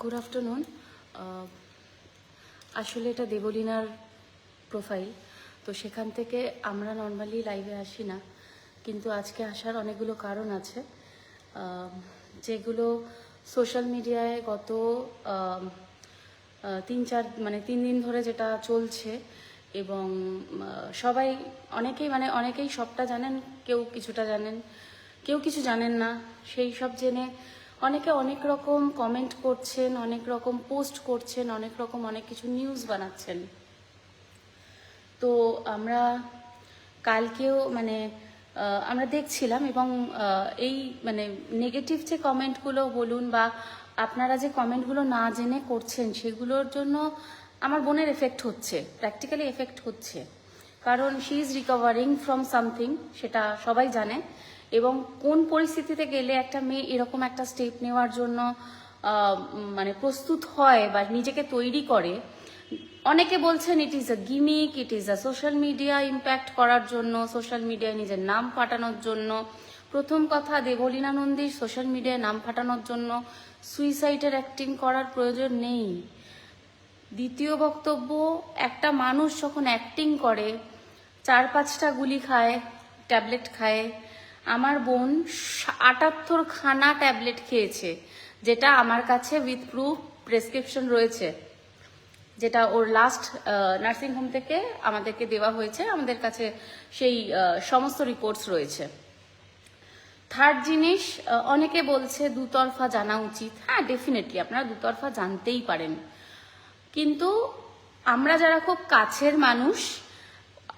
Good afternoon. আসলে এটা দেবলীনার profile, তো সেখান থেকে আমরা নর্মালি লাইভে আসি না, কিন্তু আজকে আসার অনেকগুলো কারণ আছে যেগুলো সোশ্যাল মিডিয়ায় গত 3 দিন ধরে যেটা চলছে। এবং সবাই অনেকেই সবটা জানেন, কেউ কিছুটা জানেন, কেউ কিছু জানেন না। সেই সব জেনে অনেকে অনেক রকম কমেন্ট করছেন, অনেক রকম পোস্ট করছেন, অনেক কিছু নিউজ বানাচ্ছেন। তো আমরা কালকেও আমরা দেখছিলাম, এবং এই নেগেটিভ যে কমেন্টগুলো বলুন বা আপনারা যে কমেন্টগুলো না জেনে করছেন, সেগুলোর জন্য আমার বোনের এফেক্ট হচ্ছে, প্র্যাকটিক্যালি এফেক্ট হচ্ছে। কারণ she is recovering from something, সেটা সবাই জানে। এবং কোন পরিস্থিতিতে গেলে একটা মেয়ে এরকম একটা স্টেপ নেওয়ার জন্য প্রস্তুত হয় বা নিজেকে তৈরি করে। অনেকে বলছেন it is a gimmick, it is a social media impact করার জন্য, সোশ্যাল মিডিয়ায় নিজের নাম ফাটানোর জন্য। প্রথম কথা, দেবলীনা নন্দীর সোশ্যাল মিডিয়ায় নাম ফাটানোর জন্য সুইসাইডের অ্যাক্টিং করার প্রয়োজন নেই। দ্বিতীয় বক্তব্য, একটা মানুষ যখন অ্যাক্টিং করে 4-5টা গুলি খায়, ট্যাবলেট খায়। আমার বোন 78 খানা ট্যাবলেট খেয়েছে, যেটা আমার কাছে উইথ প্রুফ প্রেসক্রিপশন রয়েছে, যেটা ওর লাস্ট নার্সিংহোম থেকে আমাদেরকে দেওয়া হয়েছে। আমাদের কাছে সেই সমস্ত রিপোর্টস রয়েছে। থার্ড জিনিস, অনেকে বলছে দুতরফা জানা উচিত। হ্যাঁ, ডেফিনেটলি আপনারা দুতরফা জানতেই পারেন, কিন্তু আমরা যারা খুব কাছের মানুষ,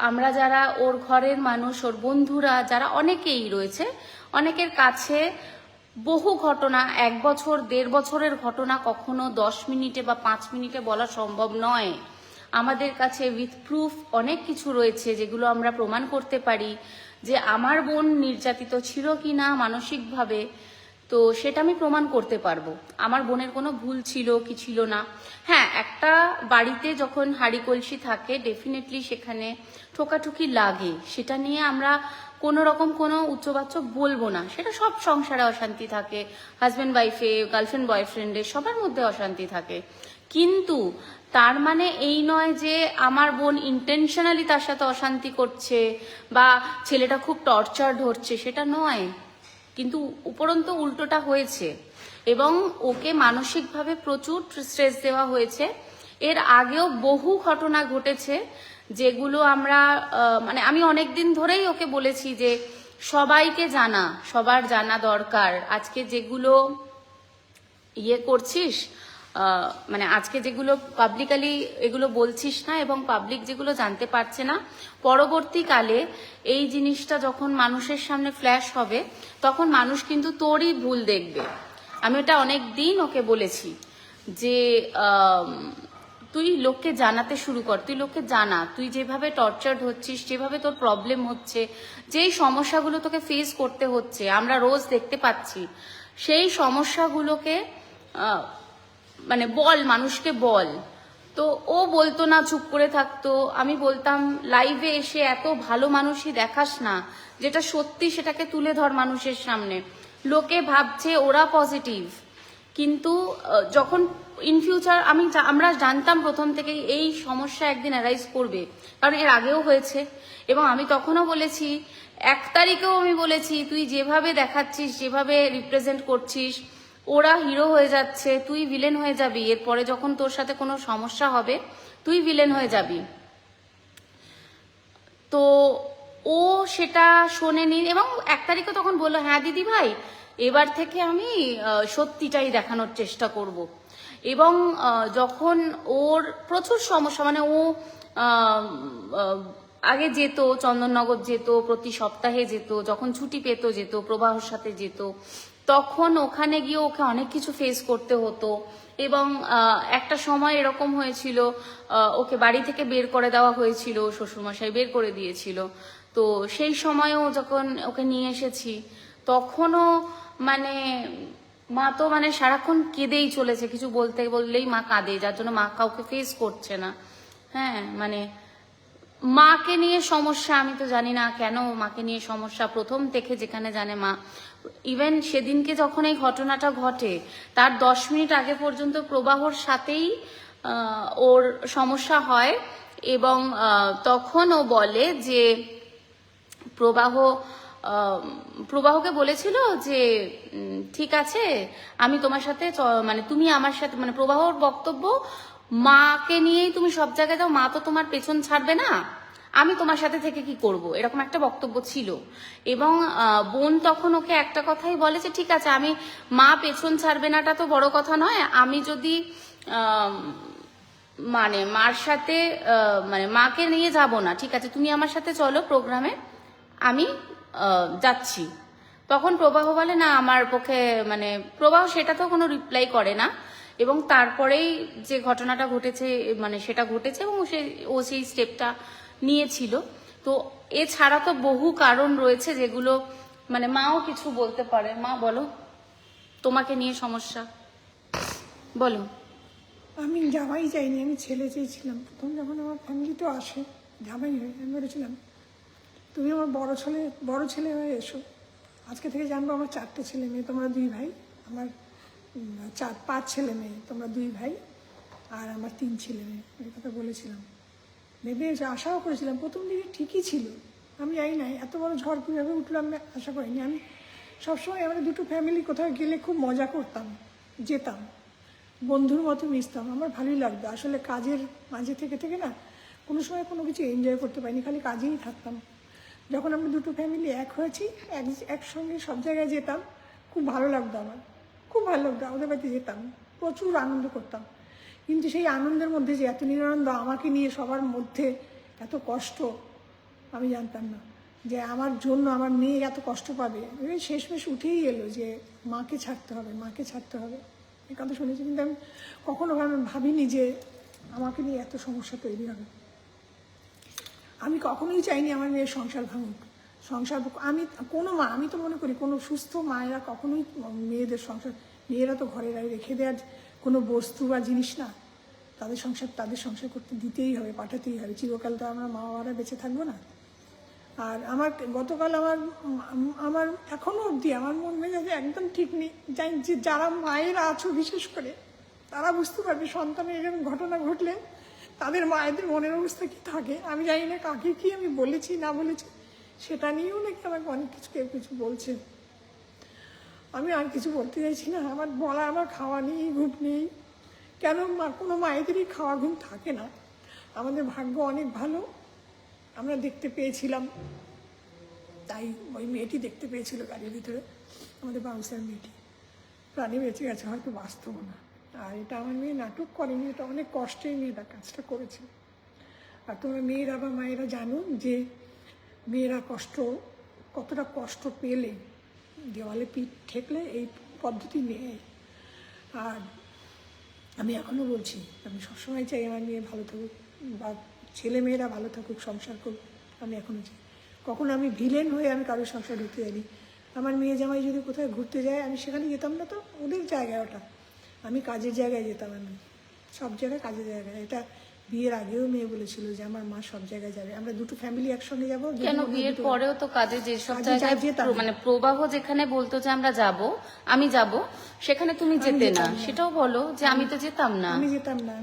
আমরা যারা ওর ঘরের মানুষ, ওর বন্ধুরা যারা অনেকেই রয়েছে, অনেকের কাছে বহু ঘটনা, 1 বছর 1.5 বছরের ঘটনা কখনো 10 মিনিটে বা 5 মিনিটে বলা সম্ভব নয়। আমাদের কাছে উইথ প্রুফ অনেক কিছু রয়েছে, যেগুলো আমরা প্রমাণ করতে পারি যে আমার বোন নির্যাতিত ছিল কি না মানসিকভাবে। তো সেটা আমি প্রমাণ করতে পারবো আমার বোনের কোনো ভুল ছিল কি ছিল না। হ্যাঁ, একটা বাড়িতে যখন হাঁড়ি কলসি থাকে, ডেফিনেটলি সেখানে ঠোকাঠুকি লাগে, সেটা নিয়ে আমরা কোনো রকম কোনো উচ্চবাচ্য বলবো না। সেটা সব সংসারে অশান্তি থাকে, হাজব্যান্ড ওয়াইফে, গার্লফ্রেন্ড বয়ফ্রেন্ডে, সবার মধ্যে অশান্তি থাকে। কিন্তু তার মানে এই নয় যে আমার বোন ইন্টেনশনালি তার সাথে অশান্তি করছে বা ছেলেটা খুব টর্চার হচ্ছে, সেটা নয়। কিন্তু উপরন্তু উল্টোটা হয়েছে, এবং ওকে মানসিকভাবে প্রচুর স্ট্রেস দেওয়া হয়েছে। এর আগেও বহু ঘটনা ঘটেছে, যেগুলো আমরা আমি অনেক দিন ধরেই ওকে বলেছি যে সবাইকে জানা, সবার জানা দরকার। আজকে যেগুলো করছিস, আজকে যেগুলো পাবলিকালি এগুলো বলছিস না, এবং পাবলিক যেগুলো জানতে পারছে না, পরবর্তীকালে এই জিনিসটা যখন মানুষের সামনে ফ্ল্যাশ হবে, তখন মানুষ কিন্তু তোরই ভুল দেখবে। আমি ওটা অনেক দিন ওকে বলেছি যে তুই লোককে জানাতে শুরু কর, তুই লোককে জানা, তুই যেভাবে টর্চার্ড হচ্ছিস, যেভাবে তোর প্রবলেম হচ্ছে, যেই সমস্যাগুলো তোকে ফেস করতে হচ্ছে, আমরা রোজ দেখতে পাচ্ছি, সেই সমস্যাগুলোকে বল, মানুষকে বল। তো ও বলতো না, চুপ করে থাকতো। আমি বলতাম লাইভে এসে এত ভালো মানুষই দেখাস না, যেটা সত্যি সেটাকে তুলে ধর মানুষের সামনে। লোকে ভাবছে ওরা পজিটিভ, কিন্তু যখন ইন ফিউচার আমরা জানতাম প্রথম থেকে এই সমস্যা একদিন অ্যারাইজ করবে, কারণ এর আগেও হয়েছে। এবং আমি তখনও বলেছি, 1 তারিখেও আমি বলেছি, তুই যেভাবে দেখাচ্ছিস, যেভাবে রিপ্রেজেন্ট করছিস, ওরা হিরো হয়ে যাচ্ছে, তুই ভিলেন হয়ে যাবি। এরপরে যখন তোর সাথে কোনো সমস্যা হবে, তুই ভিলেন হয়ে যাবি। তো ও সেটা শোনেনি, এবং 1 তারিখে তখন বললো, হ্যাঁ দিদি ভাই, এবার থেকে আমি সত্যিটাই দেখানোর চেষ্টা করব। এবং যখন ওর প্রচুর সমস্যা, ও আগে যেত, চন্দননগর যেত, প্রতি সপ্তাহে যেত, যখন ছুটি পেত যেত, প্রবাহর সাথে যেত, তখন ওখানে গিয়ে ওকে অনেক কিছু ফেস করতে হতো। এবং একটা সময় এরকম হয়েছিল, ওকে বাড়ি থেকে বের করে দেওয়া হয়েছিল, শ্বশুরমশাই বের করে দিয়েছিল। তো সেই সময়ও যখন ওকে নিয়ে এসেছি, তখনও মা তো সারাক্ষণ কেঁদেই চলেছে, কিছু বলতে বললেই মা কাঁদে, যার জন্য মা কাউকে ফেস করছে না। হ্যাঁ, মাকে নিয়ে সমস্যা আমি তো জানি না কেন মাকে নিয়ে সমস্যা, প্রথম থেকে যেখানে জানে মা, ইভেন সেদিনকে যখন এই ঘটনাটা ঘটে তার 10 মিনিট আগে পর্যন্ত প্রবাহর সাথেই ওর সমস্যা হয়, এবং তখন ও বলে যে প্রবাহকে বলেছিল যে ঠিক আছে আমি তোমার সাথে মানে তুমি আমার সাথে, মানে প্রবাহর বক্তব্য মাকে নিয়েই তুমি সব জায়গায় যাও, মা তো তোমার পেছন ছাড়বে না, আমি তোমার সাথে থেকে কি করব, এরকম একটা বক্তব্য ছিল। এবং বোন তখন ওকে একটা কথাই বলে যে ঠিক আছে আমি, মা পেছন ছাড়বে নাটা তো বড় কথা নয়, আমি যদি মানে মার সাথে মানে মাকে নিয়ে যাব না, ঠিক আছে তুমি আমার সাথে চলো প্রোগ্রামে, আমি যাচ্ছি। তখন প্রবাহ বলে না আমার পক্ষে, মানে প্রবাহ সেটা তো কোনো রিপ্লাই করে না, এবং তারপরেই যে ঘটনাটা ঘটেছে মানে সেটা ঘটেছে, এবং ও সেই স্টেপটা নিয়েছিল। তো এছাড়া তো বহু কারণ রয়েছে যেগুলো মানে মাও কিছু বলতে পারে। মা বলো, তোমাকে নিয়ে সমস্যা বলো। আমি জামাই চাইনি, আমি ছেলে চেয়েছিলাম। প্রথম যখন আমার ফ্যামিলিতে আসে জামাই হয়ে, আমি বলেছিলাম তুমি আমার বড় ছেলে হয়ে এসো। আজকে থেকে জানবো আমার 4টে ছেলে মেয়ে, তোমরা 2 ভাই, আমার 5 ছেলে মেয়ে, তোমরা 2 ভাই, আর আমার 3 ছেলে মেয়ে। এই কথা বলেছিলাম, ভেবে আশাও করেছিলাম। প্রথম দিকে ঠিকই ছিল, আমি জানি না এত বড় ঝড় কীভাবে উঠলো আমি আশা করিনি। আমি সবসময় আমরা দুটো ফ্যামিলি কোথাও গেলে খুব মজা করতাম, যেতাম, বন্ধুর মতো মিশতাম, আমার ভালোই লাগতো। আসলে কাজের মাঝে থেকে থেকে না কোনো সময় কোনো কিছু এনজয় করতে পারিনি, খালি কাজেই থাকতাম। যখন আমরা দুটো ফ্যামিলি এক হয়েছি, একসঙ্গে সব জায়গায় যেতাম, খুব ভালো লাগতো আমার, খুব ভালো লাগতো। আমাদের বাড়িতে যেতাম, প্রচুর আনন্দ করতাম। কিন্তু সেই আনন্দের মধ্যে যে এত নিরানন্দ, আমাকে নিয়ে সবার মধ্যে এত কষ্ট, আমি জানতাম না যে আমার জন্য আমার মেয়ে এত কষ্ট পাবে। শেষমেশ উঠেই এলো যে মাকে ছাড়তে হবে, মাকে ছাড়তে হবে, এই কথা শুনেছি। কিন্তু আমি কখনো ভাবিনি যে আমাকে নিয়ে এত সমস্যা তৈরি হবে। আমি কখনোই চাইনি আমার মেয়ের সংসার ভাঙুক। আমি কোনো মা, আমি তো মনে করি কোনো সুস্থ মায়েরা কখনোই মেয়েদের সংসার, মেয়েরা তো ঘরে রেখে দেওয়ার কোনো বস্তু বা জিনিস না, তাদের সংসার করতে দিতেই হবে, পাঠাতেই হবে। চিরকাল তো আমরা মা বাবারা বেঁচে থাকবো না। আর আমার গতকাল আমার এখনও অবধি আমার মন মেজাজে একদম ঠিক নেই। জানি যে যারা মায়েরা আছো বিশেষ করে তারা বুঝতে পারবে সন্তানের এরকম ঘটনা ঘটলে তাদের মায়েদের মনের অবস্থা কি থাকে। আমি জানি না কাকে কি আমি বলেছি না বলেছি, সেটা নিয়েও নাকি আমাকে অনেক কেউ কিছু বলছে। আমি আর কিছু বলতে চাইছি না। আমার খাওয়া নেই, ঘুম নেই। কেন কোনো মায়েদেরই খাওয়া ঘুম থাকে না। আমাদের ভাগ্য অনেক ভালো, আমরা দেখতে পেয়েছিলাম, তাই ওই মেয়েটি দেখতে পেয়েছিল গাড়ির ভিতরে, আমাদের বাউন্সার মেয়েটি, প্রাণী বেঁচে গেছে, হয়তো বাস্তব না। আর এটা আমার মেয়ে নাটক করেনি, এটা অনেক কষ্টেই মেয়েটা কাজটা করেছে। আর তোমরা মেয়েরা বা মায়েরা জানো যে মেয়েরা কতটা কষ্ট পেলে দেওয়ালে পিঠ ঠেকলে এই পদ্ধতি নেয়। আর আমি এখনও বলছি, আমি সবসময় চাই আমার মেয়ে ভালো থাকুক বা ছেলে মেয়েরা ভালো থাকুক, সংসার করুক, আমি এখনও চাই। কখনো আমি ভিলেন হয়ে আমি কারোর সংসার ঢুকতে যাইনি। আমার মেয়ে জামাই যদি কোথায় ঘুরতে যায় আমি সেখানে যেতাম না, তো ওদের জায়গায় ওটা, আমি কাজের জায়গায় যেতাম। আমি সব জায়গায় কাজের জায়গায়, এটা বিয়ের আগেও মেয়ে বলেছিল যে আমার মা সব জায়গায় যাবে, আমরা দুটো ফ্যামিলি একসঙ্গে যাবো। কেন বিয়ের পরেও তো কাজে যেসব জায়গায় মানে প্রবাহ যেখানে বলতো যে আমরা যাব, আমি যাব, সেখানে তুমি যেতে না, সেটাও বলো যে আমি তো যেতাম না। আমি যেতাম না।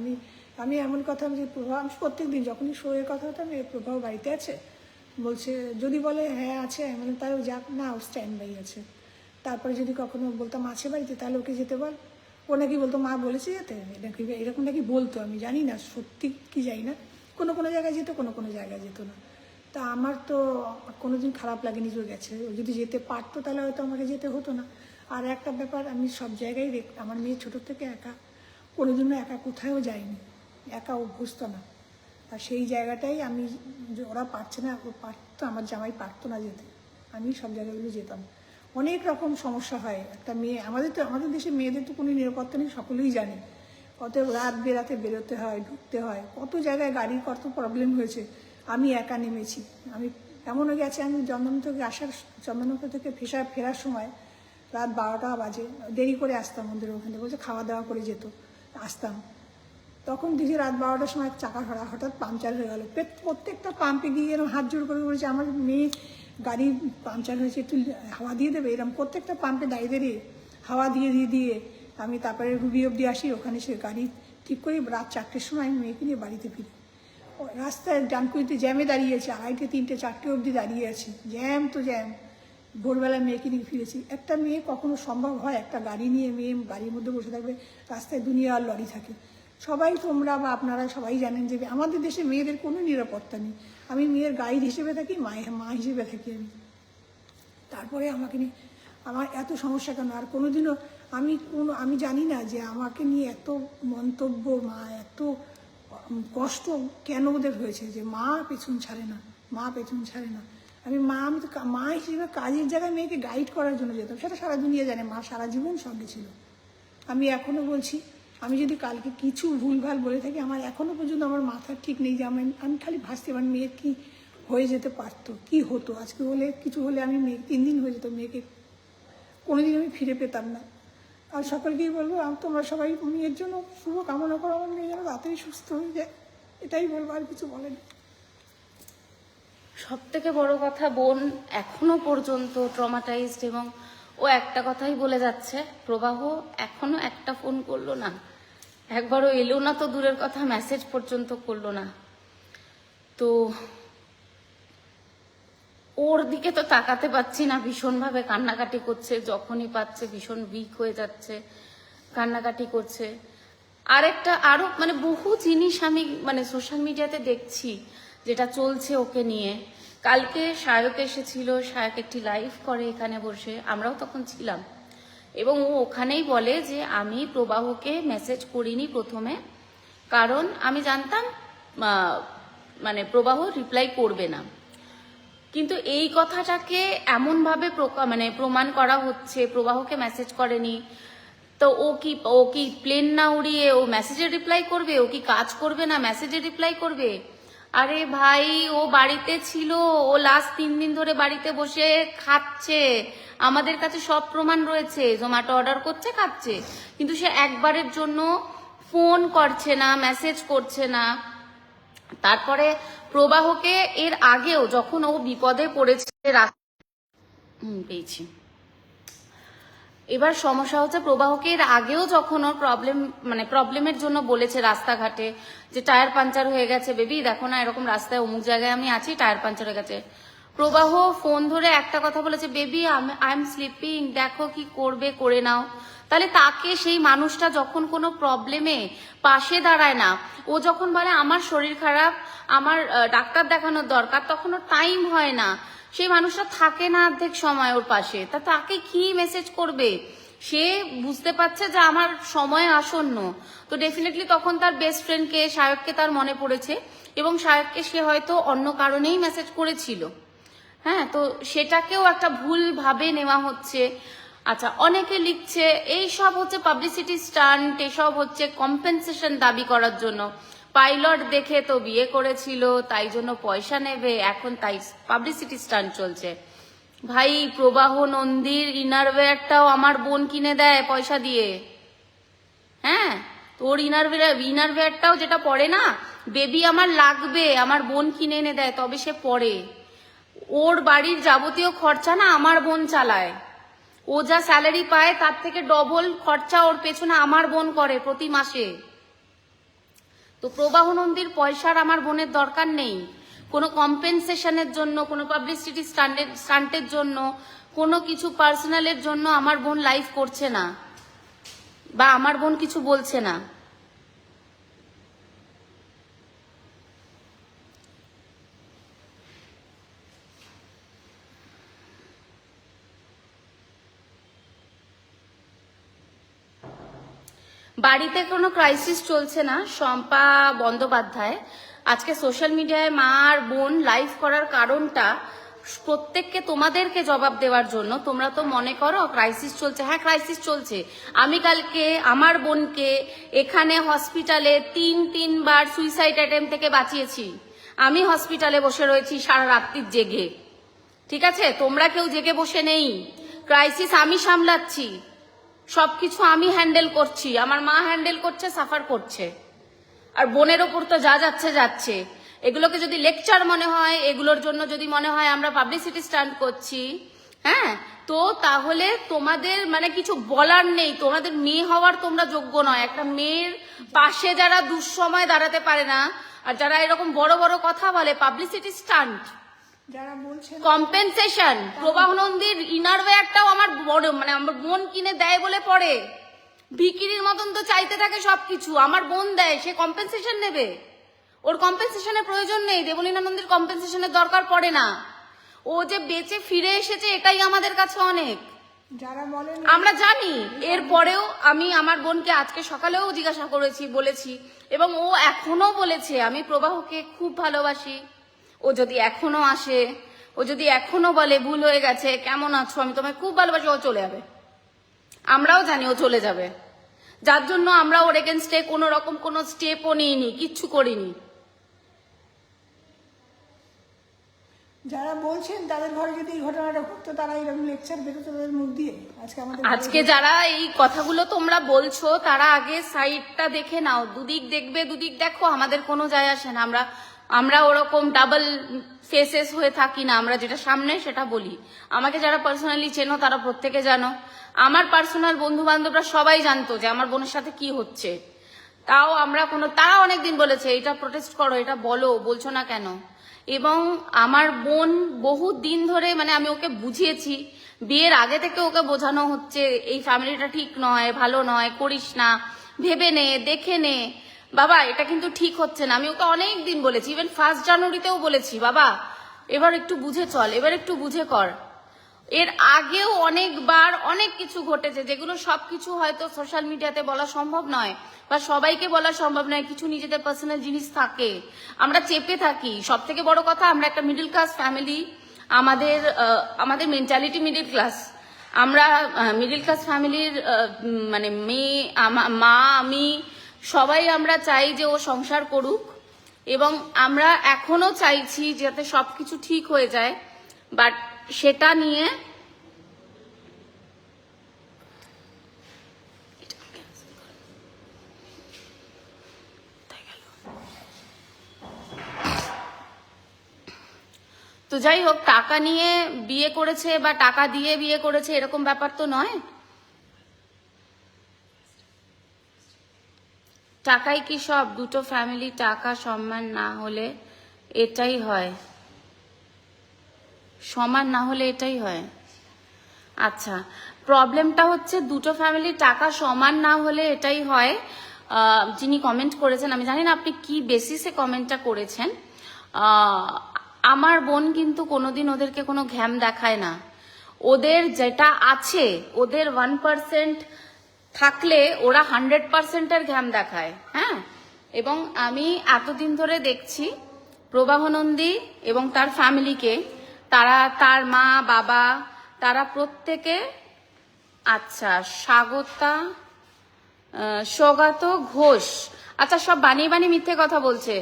আমি এমন কথা, আমি যে প্রভাব, আমি প্রত্যেকদিন যখনই শোয়ের কথা হতো, আমি প্রভাব বাড়িতে আছে বলছে, যদি বলে হ্যাঁ আছে, মানে তাহলে যাক না, ও স্ট্যান্ড বাই আছে। তারপরে যদি কখনো বলতাম আছে বাড়িতে, তাহলে ওকে যেতে বল। ও নাকি বলতো মা বলেছে যেতে, এরকম নাকি বলতো, আমি জানি না সত্যি কি জানি না। কোনো জায়গায় যেত, কোনো জায়গায় যেত না। তা আমার তো কোনোদিন খারাপ লাগেনি যে গেছে। ও যদি যেতে পারতো তাহলে হয়তো আমাকে যেতে হতো না। আর একটা ব্যাপার, আমি সব জায়গায় আমার মেয়ে ছোটোর থেকে একা, কোনোদিনও একা কোথাও যায়নি, একা অভ্যস্ত না। আর সেই জায়গাটাই আমি, ওরা পারছে না, ও পারতো, আমার জামাই পারতো না যেতে, আমি সব জায়গাগুলো যেতাম। অনেক রকম সমস্যা হয় একটা মেয়ে, আমাদের দেশে মেয়েদের তো কোনো নিরাপত্তা নেই, সকলেই জানে। কত রাত বেরাতে বেরোতে হয়, ঢুকতে হয়, কত জায়গায় গাড়ির কত প্রবলেম হয়েছে, আমি একা নেমেছি। আমি এমনও গেছে, আমি চন্দননগর থেকে ফেরার সময় রাত 12টা বাজে, দেরি করে আসতাম ওদের ওখানে, বলছে খাওয়া দাওয়া করে যেত, আসতাম। তখন দেখি রাত 12টার সময় চাকা ভাড়া হঠাৎ পাংচার হয়ে গেল। প্রত্যেকটা পাম্পে গিয়ে এরকম হাত জোড় করে বলেছে আমার মেয়ে গাড়ি পাংচার হয়েছে, একটু হাওয়া দিয়ে দেবে। এরকম প্রত্যেকটা পাম্পে দাঁড়িয়ে দাঁড়িয়ে হাওয়া দিয়ে আমি তারপরে রুবি অবধি আসি, ওখানে সে গাড়ি ঠিক করি। রাত 4টের সময় আমি মেয়েকে নিয়ে বাড়িতে ফিরি। রাস্তায় ডানকুনিতে জ্যামে দাঁড়িয়েছে, 2:30, 3টে, 4টে অবধি দাঁড়িয়ে আছি, জ্যাম তো জ্যাম। ভোরবেলা মেয়েকে নিয়ে ফিরেছি। একটা মেয়ে কখনো সম্ভব হয় একটা গাড়ি নিয়ে মেয়ে গাড়ির মধ্যে বসে থাকবে? রাস্তায় দুনিয়া আর লরি থাকে। সবাই তোমরা বা আপনারা সবাই জানেন যে আমাদের দেশে মেয়েদের কোনো নিরাপত্তা নেই। আমি মেয়ের গাইড হিসেবে থাকি, মা হিসেবে থাকি আমি। তারপরে আমাকে নিয়ে আমার এত সমস্যা কেন? আর কোনোদিনও আমি জানি না যে আমাকে নিয়ে এত মন্তব্য, মা এত কষ্ট কেন ওদের হয়েছে যে মা পেছন ছাড়ে না। আমি তো মা হিসেবে কাজের জায়গায় মেয়েকে গাইড করার জন্য যেতাম, সেটা সারা দুনিয়া জানে। মা সারা জীবন সঙ্গে ছিল। আমি এখনও বলছি, আমি যদি কালকে কিছু ভুলভাল বলে থাকি, আমার এখনও পর্যন্ত আমার মাথার ঠিক নেই যে আমি খালি ভাসতে, আমার মেয়ের কি হয়ে যেতে পারতো, কি হতো। আজকে কিছু হলে আমি 3 দিন হয়ে যেত, মেয়েকে কোনোদিন আমি ফিরে পেতাম না। আর সকলকেই বলবো, তোমরা সবাই মেয়ের জন্য শুভ কামনা করো, আমার মেয়ে যেন তাড়াতাড়ি সুস্থ হয়ে যায়, এটাই বলবো, আর কিছু বলেনি। সব থেকে বড় কথা, বোন এখনো পর্যন্ত ট্রমাটাইজড, এবং ও একটা কথাই বলে যাচ্ছে, প্রবাহ এখনো একটা ফোন করলো না, একবারও এলো না তো দূরের কথা, মেসেজ পর্যন্ত করলো না। তো ওর দিকে তো তাকাতে পাচ্ছি না, ভীষণভাবে কান্নাকাটি করছে, যখনই পাচ্ছে ভীষণ উইক হয়ে যাচ্ছে, কান্নাকাটি করছে। আরো মানে বহু জিনিস আমি মানে সোশ্যাল মিডিয়াতে দেখছি যেটা চলছে ওকে নিয়ে। কালকে সায়ক এসেছিল, সায়ক একটি লাইভ করে এখানে বসে, আমরাও তখন ছিলাম, এবং ও ওখানেই বলে যে আমি প্রবাহকে মেসেজ করিনি প্রথমে, কারণ আমি জানতাম মানে প্রবাহ রিপ্লাই করবে না। কিন্তু এই কথাটাকে এমনভাবে মানে প্রমাণ করা হচ্ছে প্রবাহকে মেসেজ করেনি, তো ও কি প্লেন না উড়িয়ে ও মেসেজে রিপ্লাই করবে? ও কি কাজ করবে না মেসেজে রিপ্লাই করবে? আরে ভাই, ও বাড়িতে ছিল, ও লাস্ট 3 দিন ধরে বাড়িতে বসে খাচ্ছে, আমাদের কাছে সব প্রমাণ রয়েছে, জোম্যাটো অর্ডার করছে, খাচ্ছে, কিন্তু সে একবারের জন্য ফোন করছে না, মেসেজ করছে না। তারপরে প্রবাহকে এর আগেও যখন ও বিপদে পড়েছে পেয়েছি, এবার সমস্যা হচ্ছে প্রবাহকে এর আগেও যখন ওর প্রবলেমের জন্য বলেছে রাস্তাঘাটে যে টায়ার পাঞ্চার হয়ে গেছে, বেবি দেখো না এরকম রাস্তায় অমুক জায়গায় আমি আছি, টায়ার পাঞ্চার হয়ে গেছে, প্রবাহ ফোন ধরে একটা কথা বলেছে, বেবি আই এম স্লিপিং, দেখো কি করবে করে নাও। তাহলে তাকে সেই মানুষটা যখন কোনো প্রবলেমে পাশে দাঁড়ায় না, ও যখন বলে আমার শরীর খারাপ, আমার ডাক্তার দেখানোর দরকার, তখন ওর টাইম হয় না, সেই মানুষটা থাকে না অর্ধেক সময় ওর পাশে, তা তাকে কি মেসেজ করবে? সে বুঝতে পারছে যে আমার সময় আসন্ন, তো ডেফিনেটলি তখন তার বেস্ট ফ্রেন্ডকে, সায়ককে তার মনে পড়েছে, এবং সায়ককে সে হয়তো অন্য কারণেই মেসেজ করেছিল। হ্যাঁ, তো সেটাকেও একটা ভুল ভাবে নেওয়া হচ্ছে। আচ্ছা, অনেকে লিখছে এই সব হচ্ছে পাবলিসিটি স্টান্ট, এসব হচ্ছে কম্পেনসেশন দাবি করার জন্য, পাইলট দেখে তো বিয়ে করেছিল তাই জন্য পয়সা নেবে, এখন তাই পাবলিসিটি স্টান্ট চলছে। ভাই, প্রবাহ নন্দীর ইনারওয়্যারটাও আমার বোন কিনে দেয় পয়সা দিয়ে। হ্যাঁ, তোর ইনারওয়্যারটাও যেটা পরে না, বেবি আমার লাগবে, আমার বোন কিনে এনে দেয়, তবে সে পরে। ওর বাড়ির যাবতীয় খরচা না আমার বোন চালায়, ও যা স্যালারি পায় তার থেকে ডবল খরচা ওর পেছনে আমার বোন করে প্রতি মাসে। তো প্রবাহ নন্দীর পয়সার আমার বোনের দরকার নেই, কোনো কম্পেনসেশনের জন্য, কোনো পাবলিসিটি স্টান্টের জন্য, কোনো কিছু পার্সোনালের জন্য আমার বোন লাইভ করছে না, বা আমার বোন কিছু বলছে না। বাড়িতে কোনো ক্রাইসিস চলছে না। শম্পা বন্দ্যোপাধ্যায় আজকে সোশ্যাল মিডিয়ায় মা আর বোন লাইভ করার কারণটা প্রত্যেককে তোমাদেরকে জবাব দেওয়ার জন্য। তোমরা তো মনে করো ক্রাইসিস চলছে, হ্যাঁ ক্রাইসিস চলছে। আমি কালকে আমার বোনকে এখানে হসপিটালে 3বার সুইসাইড অ্যাটেম্প থেকে বাঁচিয়েছি। আমি হসপিটালে বসে রয়েছি সারা রাত্রির জেগে, ঠিক আছে? তোমরা কেউ জেগে বসে নেই। ক্রাইসিস আমি সামলাচ্ছি, সবকিছু আমি হ্যান্ডেল করছি, আমার মা হ্যান্ডেল করছে, সাফার করছে। আর বোনের ওপর তো যা যাচ্ছে যাচ্ছে। এগুলোকে যদি লেকচার মনে হয়, এগুলোর জন্য যদি মনে হয় আমরা পাবলিসিটি স্টান্ট করছি, হ্যাঁ, তো তাহলে তোমাদের মানে কিছু বলার নেই। তোমাদের মেয়ে হওয়ার তোমরা যোগ্য নয়। একটা মেয়ের পাশে যারা দুঃসময় দাঁড়াতে পারে না, আর যারা এরকম বড় বড় কথা বলে, পাবলিসিটি স্টান্ট, যারা বলছেন কম্পেনসেশন। প্রবাহ নন্দীর ইনারওয়্যারটাও আমার বড় মানে আমার বোন কিনে দেয় বলে পরে ভিকিরির মতন তো চাইতে থাকে সবকিছু। আমার বোন দেয়, সে কম্পেনসেশন নেবে। ওর কম্পেনসেশনের প্রয়োজন নেই, দেবলীনা নন্দীর কম্পেনসেশনের দরকার পড়ে না। ও যে বেঁচে ফিরে এসেছে এটাই আমাদের কাছে অনেক। যারা বলেন আমরা জানি। এরপরেও আমি আমার বোনকে আজকে সকালেও জিজ্ঞাসা করেছি, বলেছি, এবং ও এখনো বলেছে আমি প্রবাহকে খুব ভালোবাসি। ও যদি এখনো আসে, ও যদি এখনো বলে ভুল হয়ে গেছে, কেমন আছো, আমি তোমায় খুব ভালোবাসি, ও চলে যাবে। আমরাও জানি ও চলে যাবে, যার জন্য আমরা ওর এগেনস্টে কোনো রকম কোনো স্টেপও নিইনি, কিচ্ছু করিনি। যারা বলছেন তাদের ঘরে যদি এই ঘটনাটা ঘটতো, তারা এরকম লেকচার বেরোতো তাদের মুখ দিয়ে। আজকে যারা এই কথাগুলো তোমরা বলছো, তারা আগে সাইডটা দেখে নাও। দুদিক দেখবে, দুদিক দেখো, আমাদের কোনো যায় আসে না। আমরা ওরকম ডাবল ফেসেস হয়ে থাকি না। আমরা যেটা সামনে সেটা বলি। আমাকে যারা পার্সোনালি চেনো তারা প্রত্যেকে জানো। আমার পার্সোনাল বন্ধু বান্ধবরা সবাই জানতো যে আমার বোনের সাথে কি হচ্ছে। তাও আমরা তারা অনেকদিন বলেছে এটা প্রোটেস্ট করো, এটা বলছো না কেন। এবং আমার বোন বহু দিন ধরে মানে আমি ওকে বুঝিয়েছি, বিয়ের আগে থেকে ওকে বোঝানো হচ্ছে এই ফ্যামিলিটা ঠিক নয়, ভালো নয়, করিস না, ভেবে নে, দেখে নে বাবা, এটা কিন্তু ঠিক হচ্ছে না। আমি ওকে অনেক দিন বলেছি, ইভেন 1 জানুয়ারিতেও বলেছি, বাবা এবার একটু বুঝে চল, এবার একটু বুঝে কর। এর আগেও অনেকবার অনেক কিছু ঘটেছে, যেগুলো সবকিছু হয়তো সোশ্যাল মিডিয়াতে বলা সম্ভব নয় বা সবাইকে বলা সম্ভব নয়। কিছু নিজেদের পার্সোনাল জিনিস থাকে, আমরা চেপে থাকি। সব থেকে বড় কথা, আমরা একটা মিডল ক্লাস ফ্যামিলি, আমাদের মেন্টালিটি মিডল ক্লাস। আমরা মিডল ক্লাস ফ্যামিলির মানে মেয়ে, মা, আমি সবাই আমরা চাই যে ও সংসার করুক, এবং আমরা এখনো চাইছি যাতে সবকিছু ঠিক হয়ে যায়। বাট সেটা নিয়ে তো যাই হোক, টাকা নিয়ে বিয়ে করেছে বা টাকা দিয়ে বিয়ে করেছে এরকম ব্যাপার তো নয়। টাকাই কি সব? দুটো ফ্যামিলি, টাকা সম্মান না হলে এটাই হয়, সমান না হলে এটাই হয়। আচ্ছা, প্রবলেমটা হচ্ছে দুটো ফ্যামিলি টাকা সমান না হলে এটাই হয়। যিনি কমেন্ট করেছেন, আমি জানি না আপনি কি বেসিসে কমেন্টটা করেছেন। আমার বোন কিন্তু কোনোদিন ওদেরকে কোনো ঘ্যাম দেখায় না। ওদের যেটা আছে, ওদের 1% থাকলে ওরা 100%-এর ঘ্যাম দেখায়। হ্যাঁ, এবং আমি এতদিন ধরে দেখছি প্রবাহ নন্দী এবং তার ফ্যামিলিকে, তার মা বাবা, তারা প্রত্যেকে, আচ্ছা সৌগত ঘোষ, আচ্ছা সব বানিয়ে বানিয়ে মিথ্যে কথা বলছে।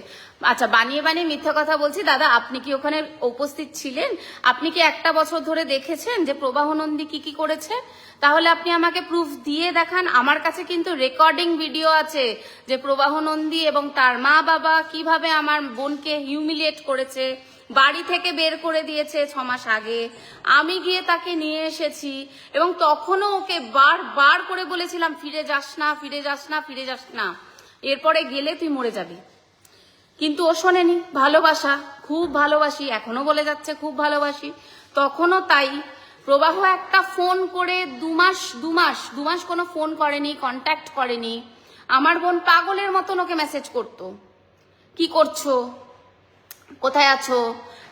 আচ্ছা, বানিয়ে বানিয়ে মিথ্যে কথা বলছি। দাদা, আপনি কি ওখানে উপস্থিত ছিলেন? আপনি কি 1টা বছর ধরে দেখেছেন যে প্রবাহ নন্দী কি কি করেছে? তাহলে আপনি আমাকে প্রুফ দিয়ে দেখান। আমার কাছে কিন্তু রেকর্ডিং ভিডিও আছে যে প্রবাহ নন্দী এবং তার মা বাবা কিভাবে আমার বোনকে হিউমিলিয়েট করেছে, বাড়ি থেকে বের করে দিয়েছে 6 মাস আগে। আমি গিয়ে তাকে নিয়ে এসেছি, এবং তখনও ওকে বার করে বলেছিলাম ফিরে যাস না, ফিরে যাস না, ফিরে যাস না, এরপরে গেলে তুই মরে যাবি। কিন্তু ও শোনেনি। ভালোবাসা, খুব ভালোবাসি, এখনো বলে যাচ্ছে খুব ভালোবাসি, তখনও তাই। প্রবাহ একটা ফোন করে 2 মাস কোনো ফোন করেনি, কন্ট্যাক্ট করেনি। আমার বোন পাগলের মতন ওকে মেসেজ করতো, কি করছো, কোথায় আছো,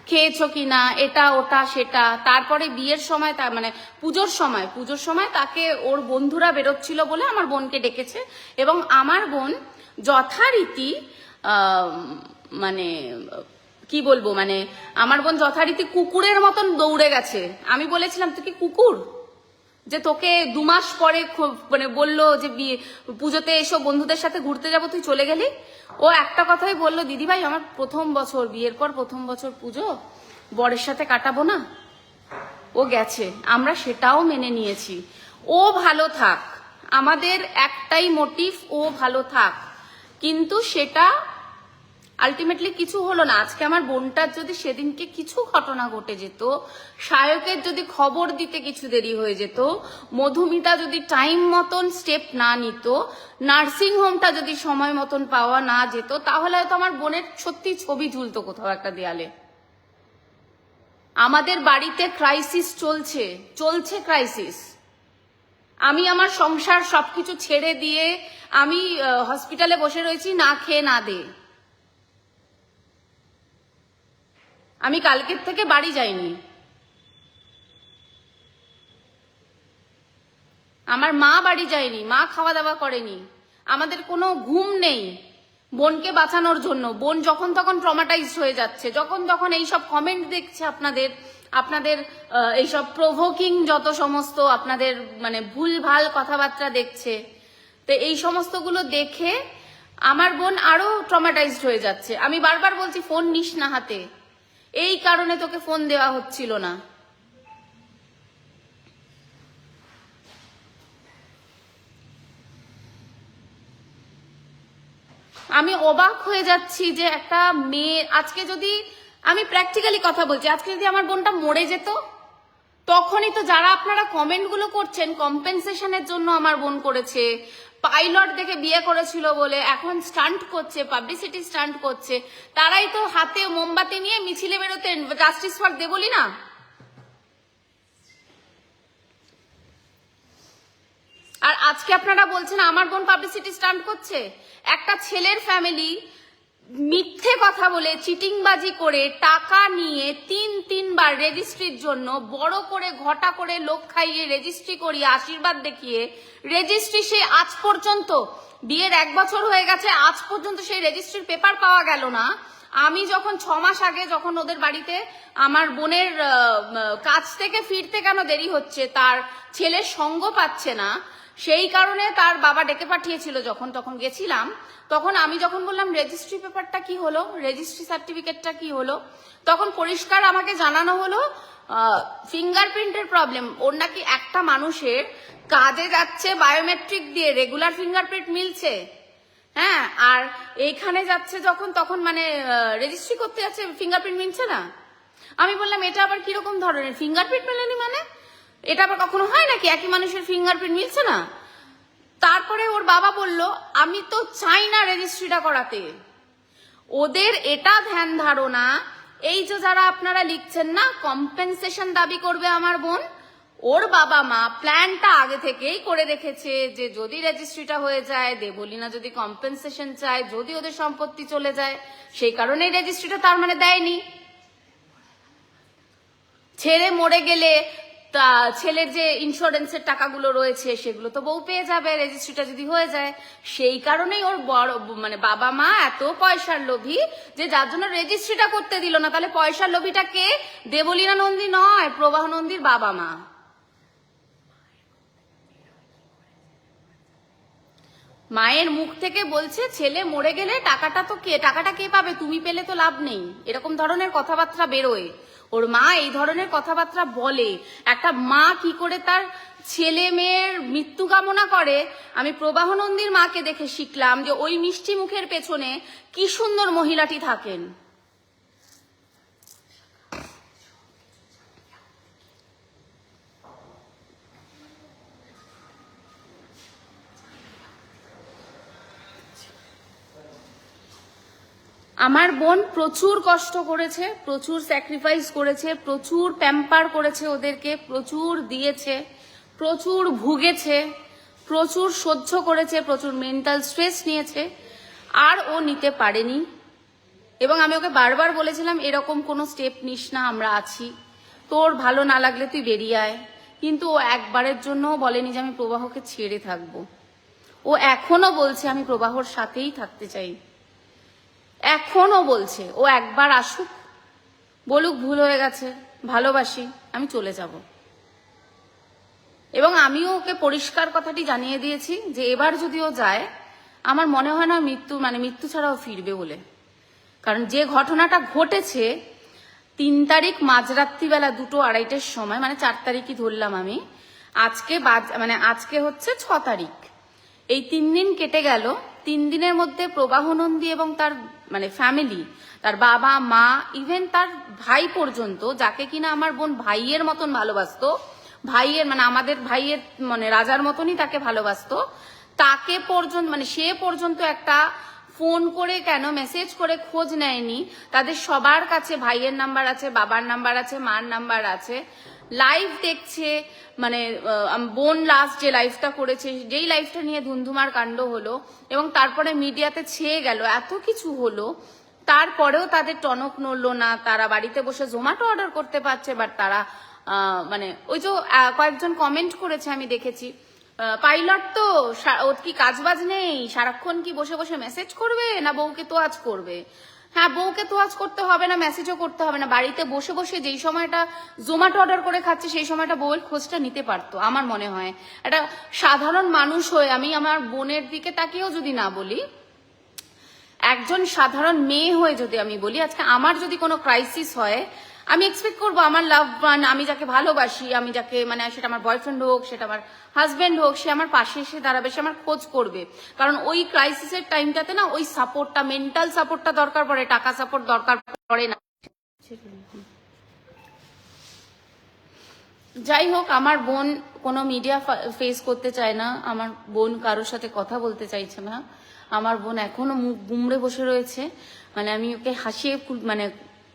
খেয়েছো কিনা, এটা ওটা সেটা। তারপরে বিয়ের সময়, তার মানে পুজোর সময় তাকে ওর বন্ধুরা বেরোচ্ছিল বলে আমার বোনকে ডেকেছে, এবং আমার বোন যথারীতি মানে কি বলবো, মানে আমার বোন যথারীতি কুকুরের মতন দৌড়ে গেছে। আমি বলেছিলাম তুই কি কুকুর যে তোকে 2 মাস পরে মানে বললো যে পুজোতে এসো বন্ধুদের সাথে ঘুরতে যাবো, তুই চলে গেলি। ও একটা কথাই বললো, দিদি ভাই আমার প্রথম বছর, বিয়ের পর প্রথম বছর পুজো বরের সাথে কাটাবো না। ও গেছে, আমরা সেটাও মেনে নিয়েছি। ও ভালো থাক, আমাদের একটাই মোটিভ, ও ভালো থাক। কিন্তু সেটা আলটিমেটলি কিছু হলো না। আজকে আমার বোনটার যদি সেদিনকে কিছু ঘটনা ঘটে যেত, সায়কের যদি খবর দিতে কিছু দেরি হয়ে যেত, মধুমিতা যদি টাইম মতন স্টেপ না নিত, নার্সিং হোমটা যদি সময় মতন পাওয়া না যেত, তাহলে হয়তো আমার বোনের সত্যি ছবি ঝুলতো কোথাও একটা দেয়ালে। আমাদের বাড়িতে ক্রাইসিস চলছে ক্রাইসিস। আমি আমার সংসার সবকিছু ছেড়ে দিয়ে আমি হসপিটালে বসে রয়েছি, না খেয়ে না দে। আমি কালকের থেকে বাড়ি যাইনি। আমার মা বাড়ি যায়নি, মা খাওয়া দাওয়া করেনি। আমাদের কোনো ঘুম নেই বোনকে বাঁচানোর জন্য। বোন যখন তখন ট্রমাটাইজড হয়ে যাচ্ছে, যখন তখন এইসব কমেন্ট দেখছে আপনাদের এইসব প্রভোকিং যত সমস্ত আপনাদের মানে ভুলভাল কথাবার্তা দেখছে। তো এই সমস্তগুলো দেখে আমার বোন আরো ট্রমাটাইজড হয়ে যাচ্ছে। আমি বারবার বলছি ফোন নিস না হাতে, এই কারণে তোকে ফোন দেওয়া হচ্ছিল না। আমি অবাক হয়ে যাচ্ছি যে একটা মেয়ে, আজকে যদি আমি প্র্যাকটিক্যালি কথা বলছি, আজকে যদি আমার বোনটা মরে যেত, তখনই তো যারা আপনারা কমেন্টগুলো করছেন কম্পেনসেশনের জন্য আমার বোন করেছে, পাইলট দেখে বিয়ে করেছিল বলে এখন স্টান্ট করছে, পাবলিসিটি স্টান্ট করছে, তারাই তো হাতে মোমবাতি নিয়ে মিছিলে বেরোতেন জাস্টিস ফর দেবলি না। আর আজকে আপনারা বলছেন আমার বোন পাবলিসিটি স্টান্ট করছে। একটা ছেলের ফ্যামিলি মিথ্যে কথা বলে চিটিংবাজি করে টাকা নিয়ে তিনবার রেজিস্ট্রির জন্য বড় করে ঘটা করে লোক খাইয়ে রেজিস্ট্রি করিয়ে আশীর্বাদ দেখিয়ে রেজিস্ট্রি সে আজ পর্যন্ত, বিয়ের 1 বছর হয়ে গেছে, আজ পর্যন্ত সেই রেজিস্ট্রির পেপার পাওয়া গেল না। আমি যখন 6 মাস আগে যখন ওদের বাড়িতে আমার বোনের কাজ থেকে ফিরতে কেন দেরি হচ্ছে, তার ছেলের সঙ্গ পাচ্ছে না, সেই কারণে তার বাবা ডেকে পাঠিয়েছিল, তখন গেছিলাম। তখন আমি যখন বললাম রেজিস্ট্রি পেপারটা কি হলো, রেজিস্ট্রি সার্টিফিকেটটা কি হলো, তখন পরিষ্কার আমাকে জানানো হলো ফিঙ্গারপ্রিন্টের প্রবলেম। ওর নাকি একটা মানুষের কাজে যাচ্ছে বায়োমেট্রিক দিয়ে, রেগুলার ফিঙ্গারপ্রিন্ট মিলছে, হ্যাঁ, আর এইখানে যাচ্ছে যখন তখন মানে রেজিস্ট্রি করতে যাচ্ছে ফিঙ্গারপ্রিন্ট মিলছে না। আমি বললাম এটা আবার কিরকম ধরনের ফিঙ্গারপ্রিন্ট মেলেনি, মানে এটা আবার কখনো হয় নাকি একই মানুষের ফিঙ্গারপ্রিন্ট মিলছে না। তারপরে ওর বাবা বলল আমি তো চাই না রেজিস্ট্রিটা করাতে। ওদের এটা ধ্যান ধারণা, এই যে যারা আপনারা লিখছেন না কম্পেনসেশন দাবি করবে আমার বোন, ওর বাবা মা প্ল্যানটা আগে থেকেই করে রেখেছে যে যদি রেজিস্ট্রিটা হয়ে যায়, দেবলীনা যদি কম্পেনসেশন চায়, যদি ওদের সম্পত্তি চলে যায়, সেই কারণে রেজিস্ট্রিটা তার মানে দেয়নি। ছেলে মরে গেলে তা ছেলের যে ইন্স্যুরেন্সের টাকাগুলো রয়েছে সেগুলো তো বউ পেয়ে যাবে রেজিস্ট্রিটা যদি হয়ে যায়। সেই কারণেই ওর বড় মানে বাবা মা এত পয়সার লোভী যে যার জন্য রেজিস্ট্রিটা করতে দিল না। তাহলে পয়সার লোভীটা কে? দেবলীনা নন্দী নয়, প্রবাহ নন্দীর বাবা মা। মায়ের মুখ থেকে বলছে ছেলে মরে গেলে টাকাটা কে পাবে, তুমি পেলে তো লাভ নেই, এরকম ধরনের কথাবার্তা বেরোয়। ওর মা এই ধরনের কথাবার্তা বলে। একটা মা কি করে তার ছেলে মেয়ের মৃত্যু কামনা করে, আমি প্রবাহ নন্দীর মাকে দেখে শিখলাম যে ওই মিষ্টি মুখের পেছনে কি সুন্দর মহিলাটি থাকেন। আমার বোন প্রচুর কষ্ট করেছে, প্রচুর স্যাক্রিফাইস করেছে, প্রচুর প্যাম্পার করেছে ওদেরকে, প্রচুর দিয়েছে, প্রচুর ভুগেছে, প্রচুর সহ্য করেছে, প্রচুর মেন্টাল স্ট্রেস নিয়েছে, আর ও নিতে পারেনি। এবং আমি ওকে বারবার বলেছিলাম এরকম কোনো স্টেপ নিস না, আমরা আছি, তোর ভালো না লাগলে তুই বেরিয়ে আয়। কিন্তু ও একবারের জন্যও বলেনি যে আমি প্রবাহকে ছেড়ে থাকবো। ও এখনো বলছে আমি প্রবাহর সাথেই থাকতে চাই, এখনো বলছে। ও একবার আসুক, বলুক ভুল হয়ে গেছে, ভালোবাসি, আমি চলে যাব। এবং আমিও ওকে পরিষ্কার কথাটি জানিয়ে দিয়েছি যে এবার যদি ও যায়, আমার মনে হয় না মৃত্যু ছাড়াও ফিরবে বলে। কারণ যে ঘটনাটা ঘটেছে 3 তারিখ মাঝরাত্রিবেলা 2:30-র সময়, মানে 4 তারিখই ধরলাম আমি, আজকে হচ্ছে 6 তারিখ, এই 3 দিন কেটে গেল। 3 দিনের মধ্যে প্রবাহ নন্দী এবং তার মানে ফ্যামিলি, তার বাবা মা, ইভেন তার ভাই পর্যন্ত, যাকে কিনা আমার বোন ভাইয়ের মতন ভালোবাসতো, ভাইয়ের মানে আমাদের ভাইয়ের মানে রাজার মতনই তাকে ভালোবাসতো, তাকে পর্যন্ত মানে সে পর্যন্ত একটা ফোন করে কেন মেসেজ করে খোঁজ নেয়নি। তাদের সবার কাছে ভাইয়ের নাম্বার আছে, বাবার নাম্বার আছে, মার নাম্বার আছে, লাইভ দেখছে। মানে বোন লাস্ট যে লাইভটা করেছে, যেই লাইভটা নিয়ে ধুমধুমার কাণ্ড হলো এবং তারপরে মিডিয়াতে ছেয়ে গেল, এত কিছু হলো, তারপরেও তাদের টনক নড়লো না। তারা বাড়িতে বসে জোম্যাটো অর্ডার করতে পারছে, বাট তারা মানে ওই যে কয়েকজন কমেন্ট করেছে আমি দেখেছি, পাইলট তো ওর কি কাজবাজ নেই, সারাক্ষণ কি বসে বসে মেসেজ করবে না বউকে তোয়াজ করবে? হ্যাঁ, বউকে তোয়াজ করতে হবে না, মেসেজও করতে হবে না, বাড়িতে বসে বসে যেই সময়টা জোম্যাটো অর্ডার করে খাচ্ছে সেই সময়টা বউয়ের খোঁজটা নিতে পারতো। আমার মনে হয় একটা সাধারণ মানুষ হয়ে, আমি আমার বোনের দিকে তাকিয়েও যদি না বলি, একজন সাধারণ মেয়ে হয়ে যদি আমি বলি, আজকে আমার যদি কোনো ক্রাইসিস হয়, আমি এক্সপেক্ট করবো আমার লাভ ওয়ান, আমি যাকে ভালোবাসি, আমি যাকে মানে সেটা আমার বয়ফ্রেন্ড হোক, সেটা আমার হাজবেন্ড হোক, সে আমার পাশে এসে দাঁড়াবে, সে আমার খোঁজ করবে। কারণ ওই ক্রাইসিসের টাইমটাতে না ওই সাপোর্টটা, মেন্টাল সাপোর্টটা দরকার পড়ে, টাকা সাপোর্ট দরকার পড়ে না। যাই হোক, আমার বোন কোনো মিডিয়া ফেস করতে চায় না, আমার বোন কারোর সাথে কথা বলতে চাইছে না, আমার বোন এখনো মুখ গুমড়ে বসে রয়েছে। মানে আমি ওকে হাসিয়ে মানে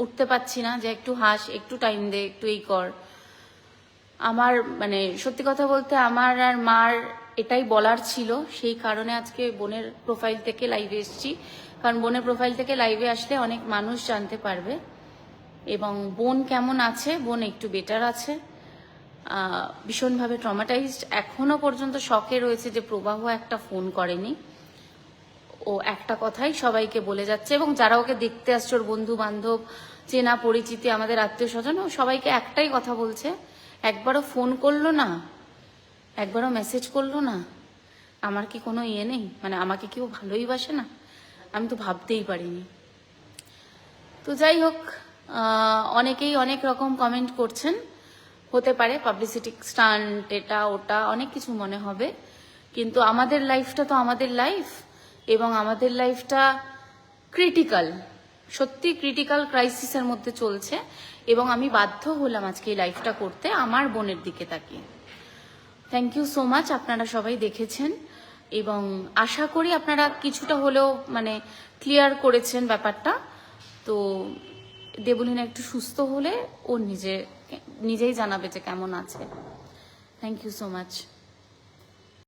উঠতে পারছি না যে একটু হাস, একটু টাইম দে, একটু এই কর। আমার মানে সত্যি কথা বলতে আমার আর মার এটাই বলার ছিল, সেই কারণে আজকে বোনের প্রোফাইল থেকে লাইভে এসেছি। কারণ বোনের প্রোফাইল থেকে লাইভে আসলে অনেক মানুষ জানতে পারবে এবং বোন কেমন আছে। বোন একটু বেটার আছে, ভীষণভাবে ট্রমাটাইজড, এখনো পর্যন্ত শকে রয়েছে যে প্রবাহ একটা ফোন করেনি। ও একটা কথাই সবাইকে বলে যাচ্ছে এবং যারা ওকে দেখতে আসছে, ওর বন্ধু বান্ধব, চেনা পরিচিতি, আমাদের আত্মীয় স্বজন, ও সবাইকে একটাই কথা বলছে, একবারও ফোন করলো না, একবারও মেসেজ করলো না। আমার কি কোনো ইয়ে নেই? মানে আমাকে কেউ ভালোই বাসে না? আমি তো ভাবতেই পারিনি। তো যাই হোক, অনেকেই অনেক রকম কমেন্ট করছেন, হতে পারে পাবলিসিটি স্টান্ট, এটা ওটা অনেক কিছু মনে হবে, কিন্তু আমাদের লাইফটা তো আমাদের লাইফ এবং আমাদের লাইফটা ক্রিটিক্যাল, সত্যি ক্রিটিক্যাল ক্রাইসিসের মধ্যে চলছে এবং আমি বাধ্য হলাম আজকে এই লাইফটা করতে আমার বোনের দিকে তাকিয়ে। থ্যাংক ইউ সো মাচ, আপনারা সবাই দেখেছেন এবং আশা করি আপনারা কিছুটা হলেও মানে ক্লিয়ার করেছেন ব্যাপারটা। তো দেবলীনা একটু সুস্থ হলে ও নিজেই জানাবে যে কেমন আছে। Thank you so much.